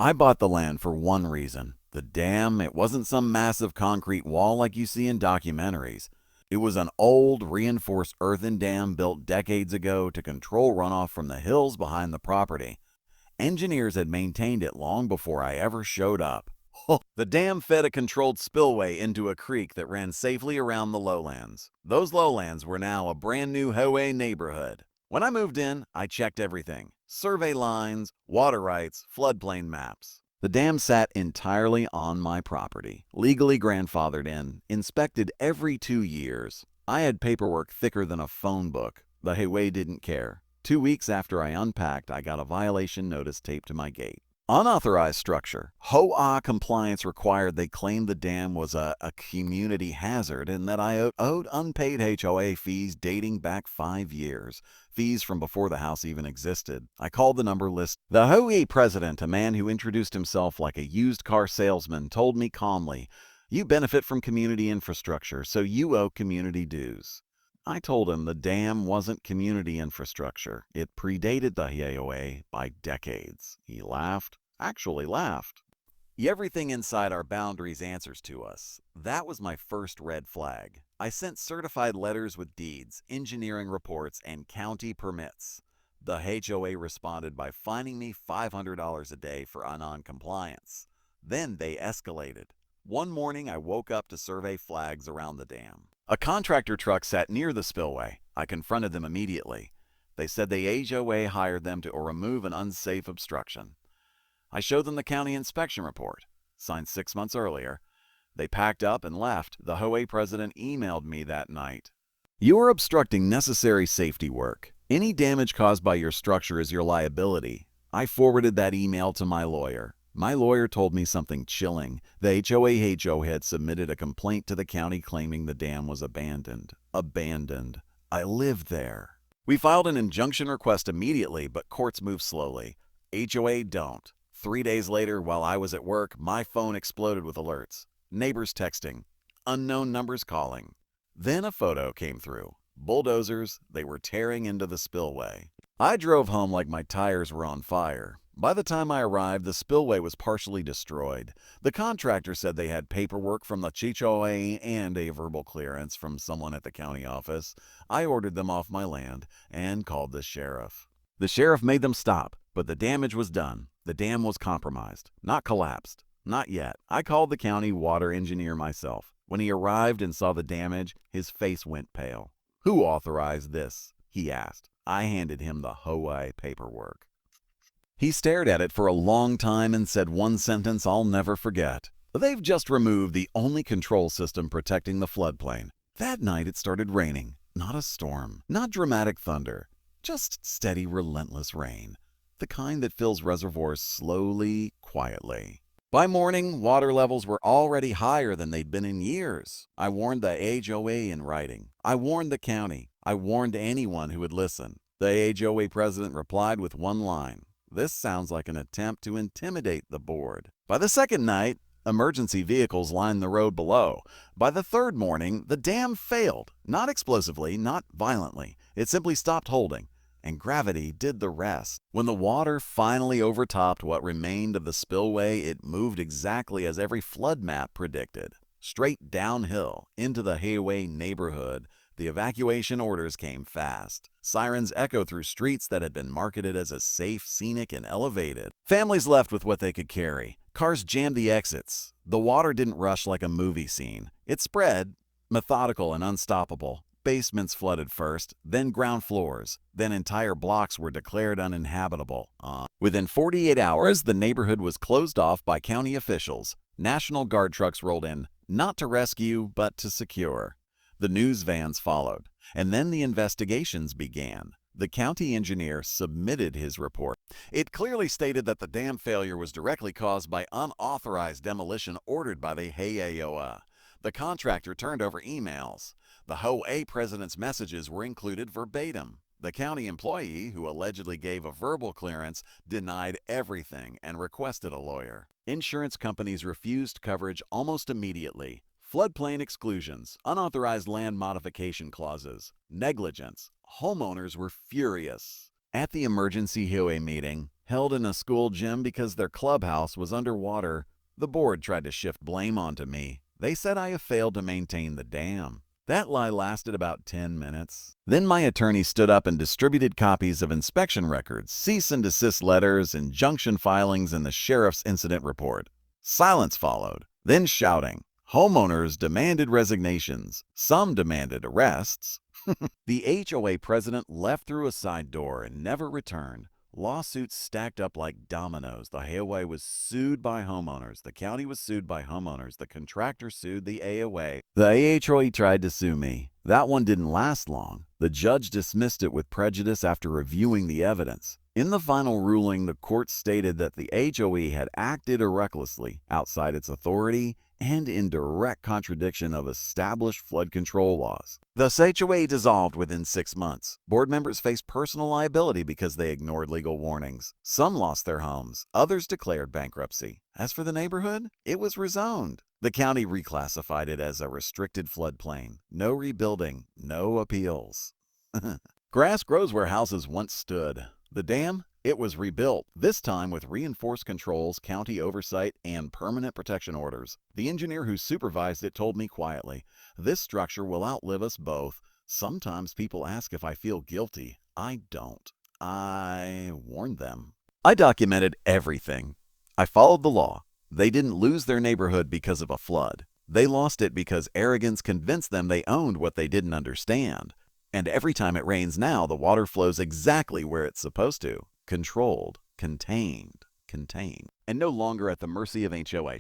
I bought the land for one reason. The dam, it wasn't some massive concrete wall like you see in documentaries. It was an old, reinforced earthen dam built decades ago to control runoff from the hills behind the property. Engineers had maintained it long before I ever showed up. The dam fed a controlled spillway into a creek that ran safely around the lowlands. Those lowlands were now a brand new HOA neighborhood. When I moved in, I checked everything: survey lines, water rights, floodplain maps. The dam sat entirely on my property, legally grandfathered in, inspected every 2 years. I had paperwork thicker than a phone book. The HOA didn't care. 2 weeks after I unpacked, I got a violation notice taped to my gate. Unauthorized structure. HOA compliance required they claimed the dam was a community hazard and that I owed unpaid HOA fees dating back 5 years, fees from before the house even existed. I called the number list. The HOA president, a man who introduced himself like a used car salesman, told me calmly, "You benefit from community infrastructure, so you owe community dues." I told him the dam wasn't community infrastructure. It predated the HOA by decades. He laughed, actually laughed. Everything inside our boundaries answers to us. That was my first red flag. I sent certified letters with deeds, engineering reports, and county permits. The HOA responded by fining me $500 a day for non-compliance. Then they escalated. One morning, I woke up to survey flags around the dam. A contractor truck sat near the spillway. I confronted them immediately. They said the HOA hired them to remove an unsafe obstruction. I showed them the county inspection report, signed 6 months earlier. They packed up and left. The HOA president emailed me that night. "You are obstructing necessary safety work. Any damage caused by your structure is your liability." I forwarded that email to my lawyer. My lawyer told me something chilling. The HOA had submitted a complaint to the county claiming the dam was abandoned. Abandoned. I lived there. We filed an injunction request immediately, but courts move slowly. HOA don't. 3 days later, while I was at work, my phone exploded with alerts. Neighbors texting. Unknown numbers calling. Then a photo came through. Bulldozers, they were tearing into the spillway. I drove home like my tires were on fire. By the time I arrived, the spillway was partially destroyed. The contractor said they had paperwork from the HOA and a verbal clearance from someone at the county office. I ordered them off my land and called the sheriff. The sheriff made them stop, but the damage was done. The dam was compromised, not collapsed. Not yet. I called the county water engineer myself. When he arrived and saw the damage, his face went pale. "Who authorized this?" he asked. I handed him the HOA paperwork. He stared at it for a long time and said one sentence I'll never forget. "They've just removed the only control system protecting the floodplain." That night it started raining. Not a storm, not dramatic thunder, just steady, relentless rain. The kind that fills reservoirs slowly, quietly. By morning, water levels were already higher than they'd been in years. I warned the HOA in writing. I warned the county. I warned anyone who would listen. The HOA president replied with one line. "This sounds like an attempt to intimidate the board." By the second night, emergency vehicles lined the road below. By the third morning, the dam failed. Not explosively, not violently. It simply stopped holding, and gravity did the rest. When the water finally overtopped what remained of the spillway, it moved exactly as every flood map predicted. Straight downhill into the HOA neighborhood. The evacuation orders came fast. Sirens echoed through streets that had been marketed as a safe, scenic, and elevated. Families left with what they could carry. Cars jammed the exits. The water didn't rush like a movie scene. It spread, methodical and unstoppable. Basements flooded first, then ground floors, then entire blocks were declared uninhabitable. Within 48 hours, the neighborhood was closed off by county officials. National Guard trucks rolled in, not to rescue, but to secure. The news vans followed, and then the investigations began. The county engineer submitted his report. It clearly stated that the dam failure was directly caused by unauthorized demolition ordered by the HOA. The contractor turned over emails. The HOA president's messages were included verbatim. The county employee, who allegedly gave a verbal clearance, denied everything and requested a lawyer. Insurance companies refused coverage almost immediately. Floodplain exclusions, unauthorized land modification clauses, negligence. Homeowners were furious. At the emergency HOA meeting, held in a school gym because their clubhouse was underwater. The board tried to shift blame onto me. They said I have failed to maintain the dam. That lie lasted about 10 minutes. Then my attorney stood up and distributed copies of inspection records, cease and desist letters, injunction filings, and the sheriff's incident report. Silence followed, then shouting. Homeowners demanded resignations. Some demanded arrests. The HOA president left through a side door and never returned. Lawsuits stacked up like dominoes. The HOA was sued by homeowners. The county was sued by homeowners. The contractor sued the AOA. The AHOA tried to sue me. That one didn't last long. The judge dismissed it with prejudice after reviewing the evidence. In the final ruling, the court stated that the HOA had acted recklessly, outside its authority, and in direct contradiction of established flood control laws. Thus, HOA dissolved within 6 months. Board members faced personal liability because they ignored legal warnings. Some lost their homes. Others declared bankruptcy. As for the neighborhood, it was rezoned. The county reclassified it as a restricted floodplain. No rebuilding, no appeals. Grass grows where houses once stood. The dam, it was rebuilt, this time with reinforced controls, county oversight, and permanent protection orders. The engineer who supervised it told me quietly, "This structure will outlive us both. Sometimes people ask if I feel guilty. I don't." I warned them. I documented everything. I followed the law. They didn't lose their neighborhood because of a flood. They lost it because arrogance convinced them they owned what they didn't understand. And every time it rains now, the water flows exactly where it's supposed to. Controlled, contained, and no longer at the mercy of HOA.